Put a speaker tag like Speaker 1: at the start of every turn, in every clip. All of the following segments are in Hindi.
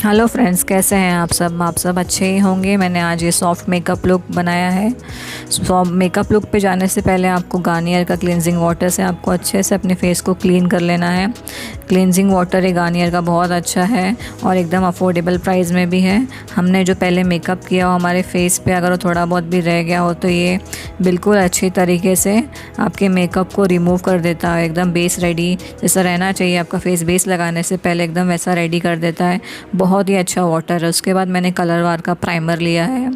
Speaker 1: हेलो फ्रेंड्स, कैसे हैं आप सब अच्छे ही होंगे। मैंने आज ये सॉफ्ट मेकअप लुक बनाया है। सॉफ्ट मेकअप लुक पे जाने से पहले आपको गार्नियर का क्लींजिंग वाटर से आपको अच्छे से अपने फेस को क्लीन कर लेना है। क्लींजिंग वाटर ये गार्नियर का बहुत अच्छा है और एकदम अफोर्डेबल प्राइस में भी है। हमने जो पहले मेकअप किया हो हमारे फेस पे अगर वो थोड़ा बहुत भी रह गया हो तो ये बिल्कुल अच्छी तरीके से आपके मेकअप को रिमूव कर देता है। एकदम बेस रेडी जैसा रहना चाहिए आपका फेस, बेस लगाने से पहले एकदम वैसा रेडी कर देता है। बहुत ही अच्छा वाटर है। उसके बाद मैंने कलर वार का प्राइमर लिया है।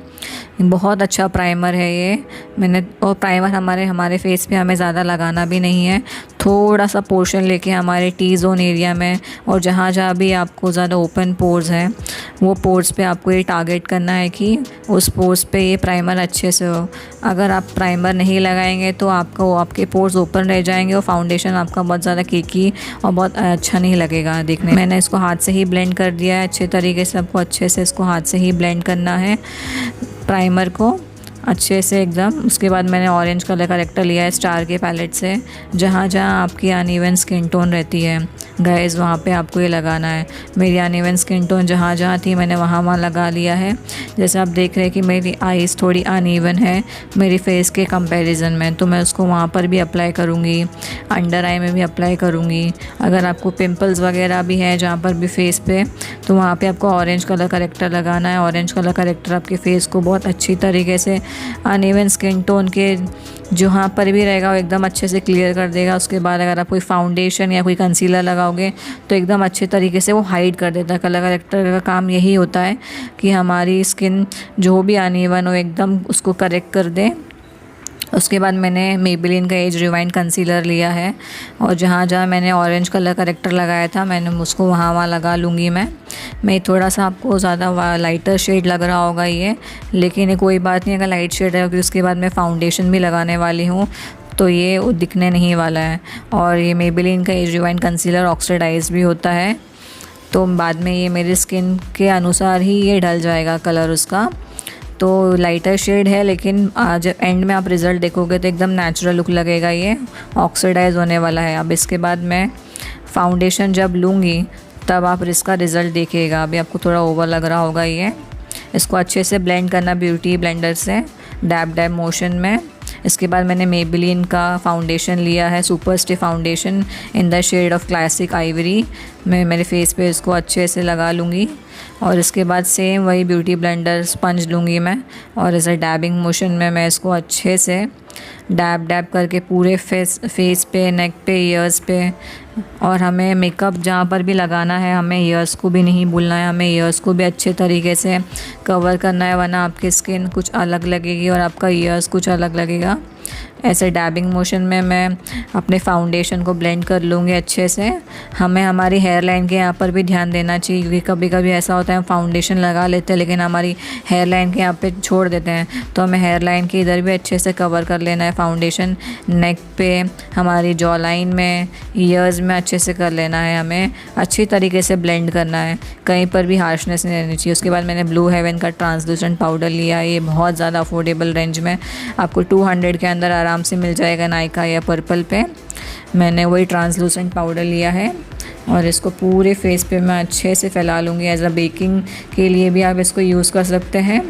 Speaker 1: बहुत अच्छा प्राइमर है ये। और प्राइमर हमारे फेस पे हमें ज़्यादा लगाना भी नहीं है। थोड़ा सा पोर्शन लेके हमारे टी जोन एरिया में और जहाँ जहाँ भी आपको ज़्यादा ओपन पोर्स हैं वो पोर्स पे आपको ये टारगेट करना है कि उस पोर्स पे ये प्राइमर अच्छे से हो। अगर आप प्राइमर नहीं लगाएंगे तो आपके पोर्स ओपन रह जाएंगे और फाउंडेशन आपका बहुत ज़्यादा केकी और बहुत अच्छा नहीं लगेगा देखने में। मैंने इसको हाथ से ही ब्लेंड कर दिया है अच्छे तरीके से। आपको अच्छे से इसको हाथ से ही ब्लेंड करना है प्राइमर को अच्छे से एकदम। उसके बाद मैंने ऑरेंज कलर का करेक्टर लिया है स्टार के पैलेट से। जहाँ जहाँ आपकी अनइवन स्किन टोन रहती है गाइस वहाँ पे आपको ये लगाना है। मेरी अनइवन स्किन टोन जहाँ जहाँ थी मैंने वहाँ लगा लिया है। जैसे आप देख रहे हैं कि मेरी आईज़ थोड़ी अनइवन है मेरी फेस के कंपैरिजन में, तो मैं उसको वहाँ पर भी अप्लाई करूँगी। अंडर आई में भी अप्लाई करूँगी। अगर आपको पिंपल्स वगैरह भी है जहाँ पर भी फेस पे तो वहाँ पे आपको ऑरेंज कलर करेक्टर लगाना है। ऑरेंज कलर करेक्टर आपके फेस को बहुत अच्छी तरीके से अनइवन स्किन टोन के जहाँ पर भी रहेगा वो एकदम अच्छे से क्लियर कर देगा। उसके बाद अगर आप कोई फाउंडेशन या कोई कंसीलर लगाओगे तो एकदम अच्छे तरीके से वो हाइड कर देता है। कलर करेक्टर का काम यही होता है कि हमारी स्किन जो भी अनइवन हो एकदम उसको करेक्ट कर दे। उसके बाद मैंने मेबेलिन का एज रिवाइंड कंसीलर लिया है और जहाँ जहाँ मैंने ऑरेंज कलर करेक्टर लगाया था मैंने उसको वहाँ लगा लूँगी मैं थोड़ा सा आपको ज़्यादा लाइटर शेड लग रहा होगा ये, लेकिन ये कोई बात नहीं अगर लाइट शेड है, क्योंकि उसके बाद मैं फाउंडेशन भी लगाने वाली हूँ तो ये दिखने नहीं वाला है। और ये मेबेलिन का एज रिवाइंड कंसीलर ऑक्सीडाइज भी होता है तो बाद में ये मेरी स्किन के अनुसार ही ये ढल जाएगा कलर उसका। तो लाइटर शेड है लेकिन आज एंड में आप रिज़ल्ट देखोगे तो एकदम नेचुरल लुक लगेगा। ये ऑक्सीडाइज होने वाला है। अब इसके बाद मैं फाउंडेशन जब लूँगी तब आप इसका रिज़ल्ट देखिएगा। अभी आपको थोड़ा ओवर लग रहा होगा ये। इसको अच्छे से ब्लेंड करना ब्यूटी ब्लेंडर से डैब डैब मोशन में। इसके बाद मैंने मेबेलिन का फाउंडेशन लिया है super stay foundation in the shade of classic ivory. मैं मेरे फेस पे इसको अच्छे से लगा लूँगी और इसके बाद सेम वही ब्यूटी ब्लेंडर स्पंज लूँगी मैं और ऐसे डैबिंग मोशन में मैं इसको अच्छे से डैब डैब करके पूरे फेस पे, नेक पे, ईयर्स पे। और हमें मेकअप जहाँ पर भी लगाना है हमें ईयर्स को भी नहीं भूलना है। हमें ईयर्स को भी अच्छे तरीके से कवर करना है वरना आपकी स्किन कुछ अलग लगेगी और आपका ईयर्स कुछ अलग लगेगा। ऐसे डैबिंग मोशन में मैं अपने फाउंडेशन को ब्लेंड कर लूँगी अच्छे से। हमें हमारी हेयर लाइन के यहाँ पर भी ध्यान देना चाहिए क्योंकि कभी कभी ऐसा होता है हम फाउंडेशन लगा लेते हैं लेकिन हमारी हेयर लाइन के यहाँ पे छोड़ देते हैं, तो हमें हेयर लाइन के इधर भी अच्छे से कवर कर लेना है फाउंडेशन। नेक पे, हमारी जॉ लाइन में, ईयर्स में अच्छे से कर लेना है। हमें अच्छी तरीके से ब्लेंड करना है, कहीं पर भी हार्शनेस नहीं रहनी चाहिए। उसके बाद मैंने ब्लू हेवन का ट्रांसलूसेंट पाउडर लिया है। ये बहुत ज़्यादा अफोर्डेबल रेंज में आपको 200 के अंदर आराम से मिल जाएगा नायका या पर्पल पे। मैंने वही ट्रांसलूसेंट पाउडर लिया है और इसको पूरे फेस पे मैं अच्छे से फैला लूँगी। एज अ बेकिंग के लिए भी आप इसको यूज़ कर सकते हैं।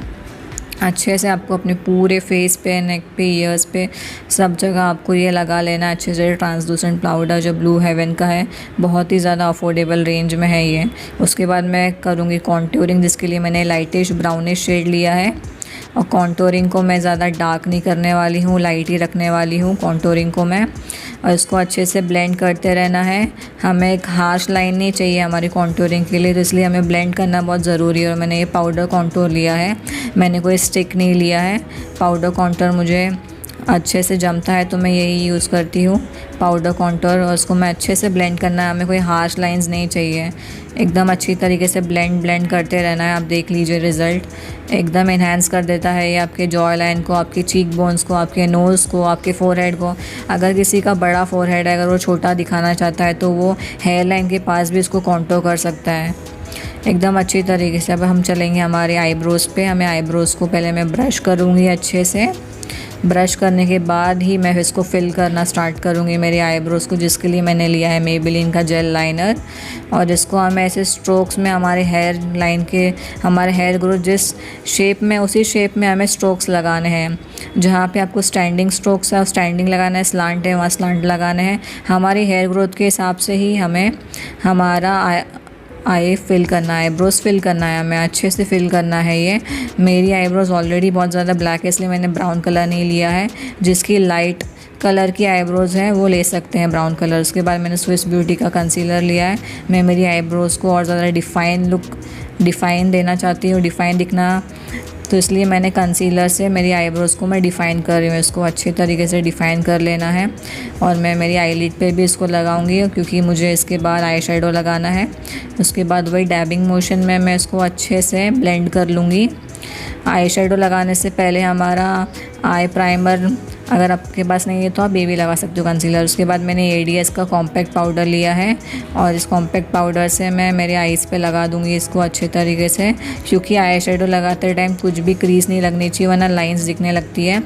Speaker 1: अच्छे से आपको अपने पूरे फेस पे, नेक पे, ईयर्स पे सब जगह आपको ये लगा लेना है अच्छे से। ट्रांसलूसेंट पाउडर जो ब्लू हेवन का है बहुत ही ज़्यादा अफोर्डेबल रेंज में है ये। उसके बाद मैं करूँगी कॉन्टूरिंग जिसके लिए मैंने लाइटिश ब्राउनिश शेड लिया है और कॉन्टूरिंग को मैं ज़्यादा डार्क नहीं करने वाली हूँ, लाइट ही रखने वाली हूँ कॉन्टूरिंग को मैं। और इसको अच्छे से ब्लेंड करते रहना है। हमें एक हार्श लाइन नहीं चाहिए हमारी कॉन्टूरिंग के लिए, तो इसलिए हमें ब्लेंड करना बहुत ज़रूरी है। और मैंने ये पाउडर कॉन्टूर लिया है, मैंने कोई स्टिक नहीं लिया है। पाउडर कॉन्टूर मुझे अच्छे से जमता है तो मैं यही यूज़ करती हूँ पाउडर कॉन्टूर। और उसको मैं अच्छे से ब्लेंड करना है। हमें कोई हार्श लाइंस नहीं चाहिए, एकदम अच्छी तरीके से ब्लेंड करते रहना है। आप देख लीजिए रिज़ल्ट एकदम इन्हांस कर देता है ये आपके जॉ लाइन को, आपके चीक बोन्स को, आपके नोज़ को, आपके फोरहेड को। अगर किसी का बड़ा फोरहेड है, अगर वो छोटा दिखाना चाहता है तो वो हेयर लाइन के पास भी इसको कॉन्टूर कर सकता है एकदम अच्छी तरीके से। अब हम चलेंगे हमारे आईब्रोज़ पे। हमें आईब्रोज़ को पहले मैं ब्रश करूँगी अच्छे से ब्रश करने के बाद ही मैं इसको फिल करना स्टार्ट करूँगी मेरे आईब्रोज़ को, जिसके लिए मैंने लिया है मेबेलिन का जेल लाइनर। और इसको हम ऐसे स्ट्रोक्स में हमारे हेयर लाइन के, हमारे हेयर ग्रोथ जिस शेप में, उसी शेप में हमें स्ट्रोक्स लगाने हैं। जहाँ पे आपको स्टैंडिंग स्ट्रोक्स है स्टैंडिंग लगाना है, स्लांट है वहाँ स्लांट लगाने हैं। हमारी हेयर ग्रोथ के हिसाब से ही हमें हमारा आई फिल करना है, आईब्रोज़ फिल करना है, हमें अच्छे से फिल करना है। ये मेरी आईब्रोज़ ऑलरेडी बहुत ज़्यादा ब्लैक है, इसलिए मैंने ब्राउन कलर नहीं लिया है। जिसकी लाइट कलर की आईब्रोज़ है वो ले सकते हैं ब्राउन कलर। उसके बाद मैंने स्विस ब्यूटी का कंसीलर लिया है। मैं मेरी आईब्रोज़ को और ज़्यादा डिफ़ाइन देना चाहती हूँ, डिफ़ाइन दिखना, तो इसलिए मैंने कंसीलर से मेरी आईब्रोज़ को मैं डिफ़ाइन कर रही हूँ। इसको अच्छे तरीके से डिफ़ाइन कर लेना है। और मैं मेरी आईलिड पे भी इसको लगाऊंगी, क्योंकि मुझे इसके बाद आई शेडो लगाना है। उसके बाद वही डैबिंग मोशन में मैं इसको अच्छे से ब्लेंड कर लूँगी। आई शेडो लगाने से पहले हमारा आई प्राइमर, अगर आपके पास नहीं है तो आप ये भी लगा सकते हो कंसीलर। उसके बाद मैंने एडीएस का कॉम्पैक्ट पाउडर लिया है और इस कॉम्पैक्ट पाउडर से मैं मेरे आईज़ पे लगा दूंगी इसको अच्छे तरीके से, क्योंकि आई शेडो लगाते टाइम कुछ भी क्रीज नहीं लगनी चाहिए, वरना लाइंस दिखने लगती है।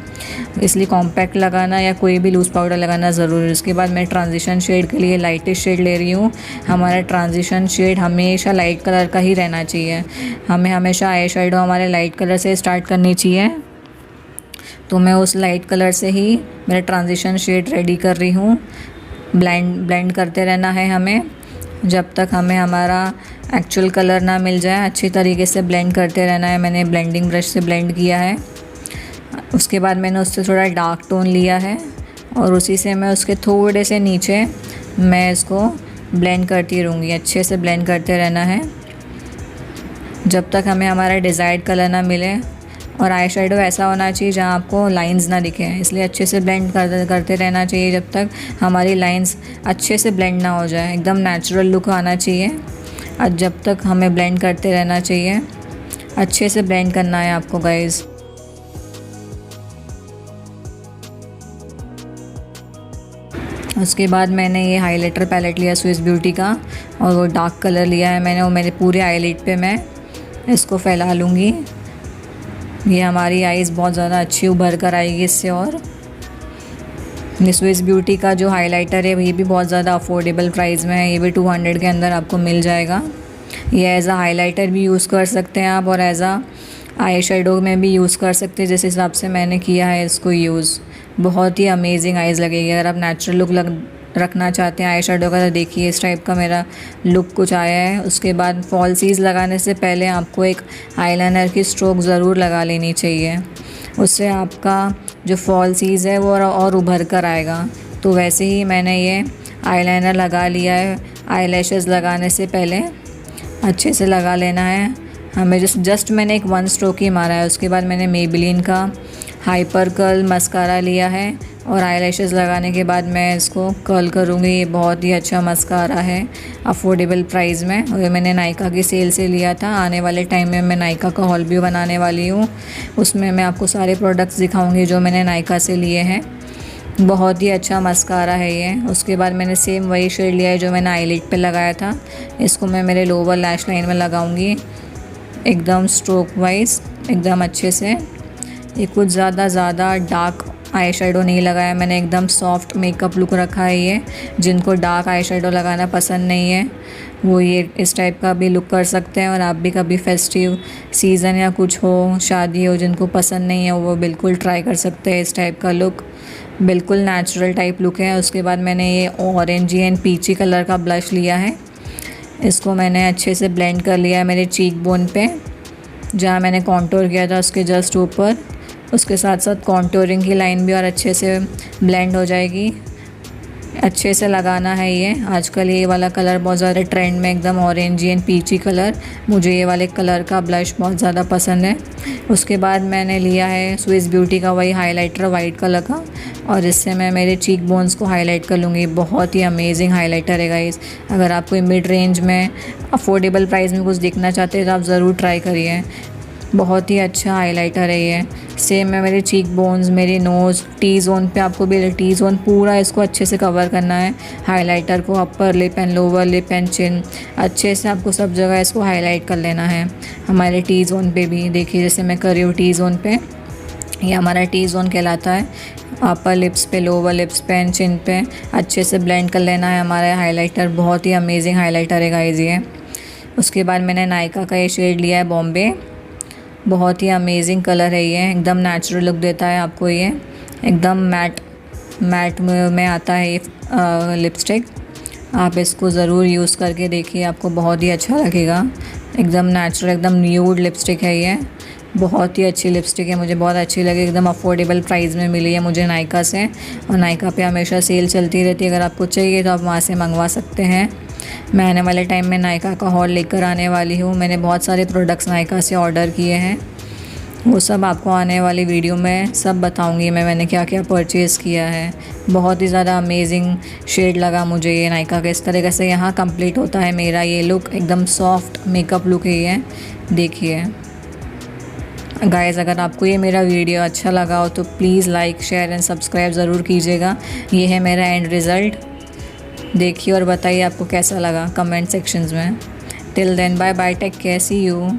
Speaker 1: इसलिए कॉम्पैक्ट लगाना या कोई भी लूज़ पाउडर लगाना ज़रूरी है। उसके बाद मैं ट्रांजिशन शेड के लिए लाइटेस्ट शेड ले रही हूँ। हमारा ट्रांजिशन शेड हमेशा लाइट कलर का ही रहना चाहिए। हमें हमेशा आई शेडो हमारे लाइट कलर से स्टार्ट करनी चाहिए। तो मैं उस लाइट कलर से ही मेरा ट्रांजिशन शेड रेडी कर रही हूँ। ब्लेंड करते रहना है हमें जब तक हमें हमारा एक्चुअल कलर ना मिल जाए। अच्छी तरीके से ब्लेंड करते रहना है। मैंने ब्लेंडिंग ब्रश से ब्लेंड किया है। उसके बाद मैंने उससे थोड़ा डार्क टोन लिया है और उसी से मैं उसके थोड़े से नीचे मैं इसको ब्लेंड करती रहूँगी। अच्छे से ब्लेंड करते रहना है जब तक हमें हमारा डिज़ायर्ड कलर ना मिले। और आई शेडो ऐसा होना चाहिए जहाँ आपको लाइंस ना दिखें, इसलिए अच्छे से ब्लेंड करते रहना चाहिए जब तक हमारी लाइंस अच्छे से ब्लेंड ना हो जाए। एकदम नेचुरल लुक आना चाहिए और जब तक हमें ब्लेंड करते रहना चाहिए। अच्छे से ब्लेंड करना है आपको गाइज़। उसके बाद मैंने ये हाइलाइटर पैलेट लिया स्विस ब्यूटी का और वो डार्क कलर लिया है मैंने, वो मेरे पूरे आईलिड पे मैं इसको फैला लूँगी। ये हमारी आईज़ बहुत ज़्यादा अच्छी उभर कर आएगी इससे। और ये स्विस ब्यूटी का जो हाइलाइटर है ये भी बहुत ज़्यादा अफोर्डेबल प्राइस में है। ये भी 200 के अंदर आपको मिल जाएगा। ये एज आ हाइलाइटर भी यूज़ कर सकते हैं आप और एज आ आई शेडो में भी यूज़ कर सकते हैं। जिस हिसाब से मैंने किया है इसको यूज़, बहुत ही अमेजिंग आईज़ लगेगी। अगर आप नेचुरल लुक रखना चाहते हैं आई शेडो का, तो देखिए इस टाइप का मेरा लुक कुछ आया है। उसके बाद फॉल्सीज़ लगाने से पहले आपको एक आईलाइनर की स्ट्रोक ज़रूर लगा लेनी चाहिए। उससे आपका जो फॉल्सीज़ है वो और उभर कर आएगा। तो वैसे ही मैंने ये आईलाइनर लगा लिया है। आईलैशेस लगाने से पहले अच्छे से लगा लेना है हमें। जस्ट मैंने एक 1 स्ट्रोक ही मारा है। उसके बाद मैंने मेबेलिन का हाइपर कर्ल मस्कारा लिया है और आईलैशेस लगाने के बाद मैं इसको कर्ल करूँगी। ये बहुत ही अच्छा मस्कारा है अफोर्डेबल प्राइस में, और मैंने नायका की सेल से लिया था। आने वाले टाइम में मैं नायका का हॉल भी बनाने वाली हूँ, उसमें मैं आपको सारे प्रोडक्ट्स दिखाऊँगी जो मैंने नायका से लिए हैं। बहुत ही अच्छा मस्कारा है ये। उसके बाद मैंने सेम वही शेड लिया है जो मैंने आईलिड पे लगाया था। इसको मैं मेरे लोअर लैश लाइन में लगाऊंगी एकदम स्ट्रोक वाइज, एकदम अच्छे से। ये कुछ ज़्यादा डार्क आई शेडो नहीं लगाया मैंने, एकदम सॉफ्ट मेकअप लुक रखा है ये। जिनको डार्क आई शेडो लगाना पसंद नहीं है वो ये इस टाइप का भी लुक कर सकते हैं। और आप भी कभी फेस्टिव सीज़न या कुछ हो, शादी हो, जिनको पसंद नहीं है वो बिल्कुल ट्राई कर सकते हैं इस टाइप का लुक। बिल्कुल नेचुरल टाइप लुक है। उसके बाद मैंने ये ऑरेंजी एंड पीची कलर का ब्लश लिया है। इसको मैंने अच्छे से ब्लेंड कर लिया है मेरे चीक बोन पे, जहाँ मैंने कॉन्टोर किया था उसके जस्ट ऊपर। उसके साथ साथ कॉन्टोरिंग की लाइन भी और अच्छे से ब्लेंड हो जाएगी। अच्छे से लगाना है ये। आजकल ये वाला कलर बहुत ज़्यादा ट्रेंड में, एकदम ऑरेंजी एंड पीची कलर। मुझे ये वाले कलर का ब्लश बहुत ज़्यादा पसंद है। उसके बाद मैंने लिया है स्विस ब्यूटी का वही हाइलाइटर वाइट कलर का, और इससे मैं मेरे चीक बोन्स को हाईलाइट कर लूँगी। बहुत ही अमेजिंग हाइलाइटर है गाइस। अगर आपको मिड रेंज में अफोर्डेबल प्राइस में कुछ देखना चाहते हैं तो आप ज़रूर ट्राई करिए। बहुत ही अच्छा हाइलाइटर है ये। सेम में मेरे चीक बोन्स, मेरी नोज़, टी जोन पे आपको भी टी जोन पूरा इसको अच्छे से कवर करना है हाइलाइटर को। Upper lip and lower lip and chin अच्छे से आपको सब जगह इसको हाईलाइट कर लेना है। हमारे टी जोन पे भी देखिए, जैसे मैं कर रही हूँ टी जोन पे, ये हमारा टी जोन कहलाता है। अपर लिप्स पे, लोअर लिप्स पे एंड चिन पे अच्छे से ब्लेंड कर लेना है हमारा हाइलाइटर। बहुत ही अमेजिंग हाइलाइटर है गाइस ये। उसके बाद मैंने नायका का ये शेड लिया है बॉम्बे। बहुत ही अमेजिंग कलर है ये, एकदम नेचुरल लुक देता है आपको ये। एकदम मैट में आता है ये लिपस्टिक। आप इसको ज़रूर यूज़ करके देखिए, आपको बहुत ही अच्छा लगेगा। एकदम नेचुरल, एकदम न्यूड लिपस्टिक है ये। बहुत ही अच्छी लिपस्टिक है, मुझे बहुत अच्छी लगी। एकदम अफोर्डेबल प्राइस में मिली है मुझे नायका से, और नायका पे हमेशा सेल चलती रहती है। अगर आपको चाहिए तो आप वहाँ से मंगवा सकते हैं। मैं आने वाले टाइम में नायका का हॉल लेकर आने वाली हूँ। मैंने बहुत सारे प्रोडक्ट्स नायका से ऑर्डर किए हैं, वो सब आपको आने वाली वीडियो में सब बताऊंगी मैंने क्या क्या परचेज़ किया है। बहुत ही ज़्यादा अमेजिंग शेड लगा मुझे ये नायका का। इस तरीके से यहाँ कंप्लीट होता है मेरा ये लुक। एकदम सॉफ्ट मेकअप लुक है ये, देखिए गाइस। अगर आपको ये मेरा वीडियो अच्छा लगा हो तो please like, share and subscribe ज़रूर कीजिएगा। ये है मेरा एंड रिज़ल्ट, देखिए और बताइए आपको कैसा लगा कमेंट सेक्शंस में। Till then bye bye, take care, see you.